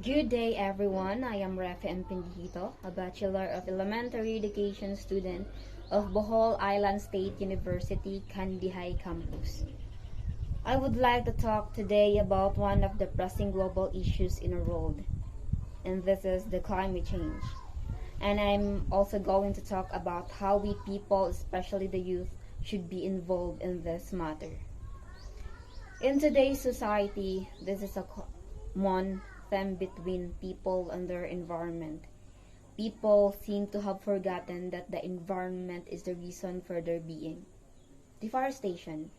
Good day, everyone. I am Rafael Pindihito, a Bachelor of Elementary Education student of Bohol Island State University, Kandihay Campus. I would like to talk today about one of the pressing global issues in our world, and this is the climate change. And I'm also going to talk about how we people, especially the youth, should be involved in this matter. In today's society, this is a common theme between people and their environment. People seem to have forgotten that the environment is the reason for their being. Deforestation.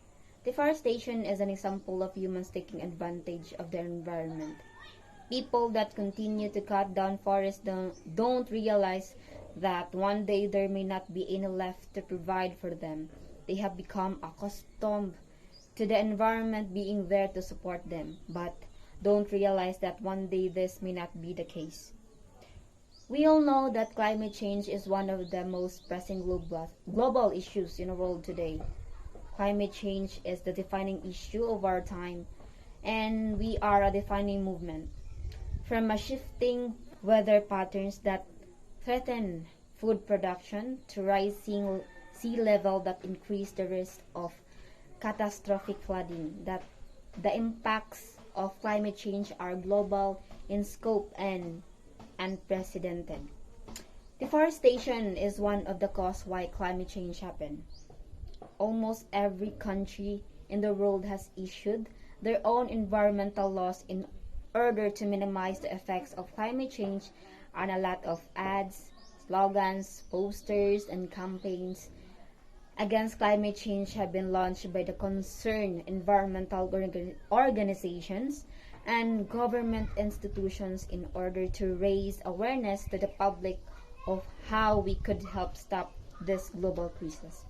Deforestation is an example of humans taking advantage of their environment. People that continue to cut down forests don't realize that one day there may not be any left to provide for them. They have become accustomed to the environment being there to support them, but don't realize that one day this may not be the case. We all know that climate change is one of the most pressing global issues in the world today. Climate change is the defining issue of our time, and we are a defining movement. From a shifting weather patterns that threaten food production to rising sea level that increase the risk of catastrophic flooding, that the impacts of climate change are global in scope and unprecedented. Deforestation is one of the causes why climate change happens. Almost every country in the world has issued their own environmental laws in order to minimize the effects of climate change, and a lot of ads, slogans, posters, and campaigns against climate change have been launched by the concerned environmental organizations and government institutions in order to raise awareness to the public of how we could help stop this global crisis.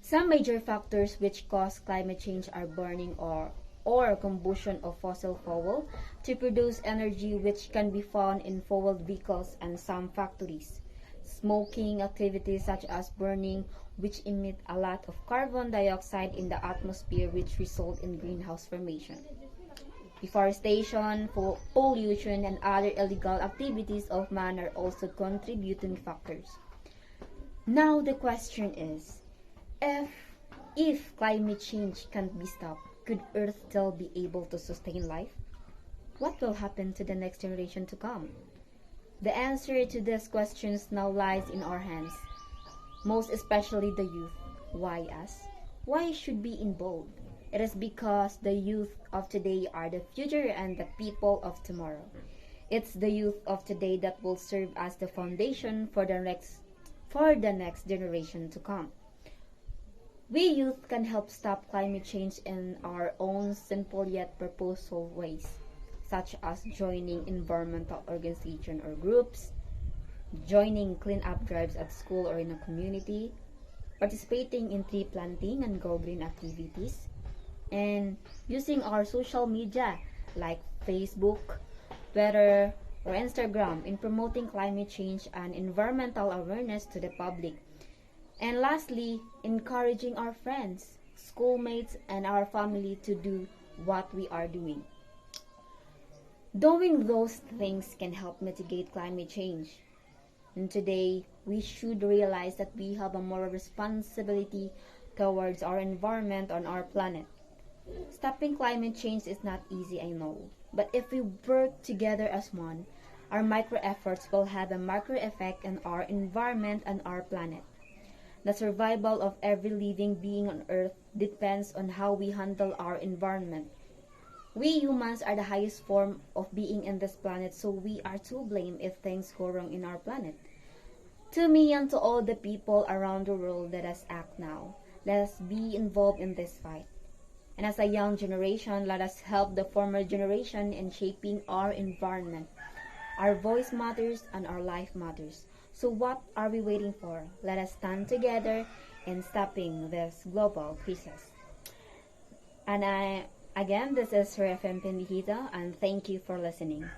Some major factors which cause climate change are burning or combustion of fossil fuel to produce energy, which can be found in fueled vehicles and some factories. Smoking activities such as burning, which emit a lot of carbon dioxide in the atmosphere, which result in greenhouse formation. Deforestation, pollution, and other illegal activities of man are also contributing factors. Now the question is, if if climate change can't be stopped, could Earth still be able to sustain life? What will happen to the next generation to come? The answer to these questions now lies in our hands, most especially the youth. Why us? Why should be involved? It is because the youth of today are the future and the people of tomorrow. It's the youth of today that will serve as the foundation for the next generation to come. We youth can help stop climate change in our own simple yet purposeful ways, such as joining environmental organizations or groups, joining clean-up drives at school or in a community, participating in tree planting and go green activities, and using our social media like Facebook, Twitter, or Instagram in promoting climate change and environmental awareness to the public. And lastly, encouraging our friends, schoolmates, and our family to do what we are doing. Doing those things can help mitigate climate change. And today, we should realize that we have a moral responsibility towards our environment on our planet. Stopping climate change is not easy, I know. But if we work together as one, our micro efforts will have a macro effect on our environment and our planet. The survival of every living being on Earth depends on how we handle our environment. We humans are the highest form of being in this planet, so we are to blame if things go wrong in our planet. To me and to all the people around the world, let us act now. Let us be involved in this fight. And as a young generation, let us help the former generation in shaping our environment. Our voice matters and our life matters. So what are we waiting for? Let us stand together in stopping this global crisis. And again, this is Refen Pendihita, and thank you for listening.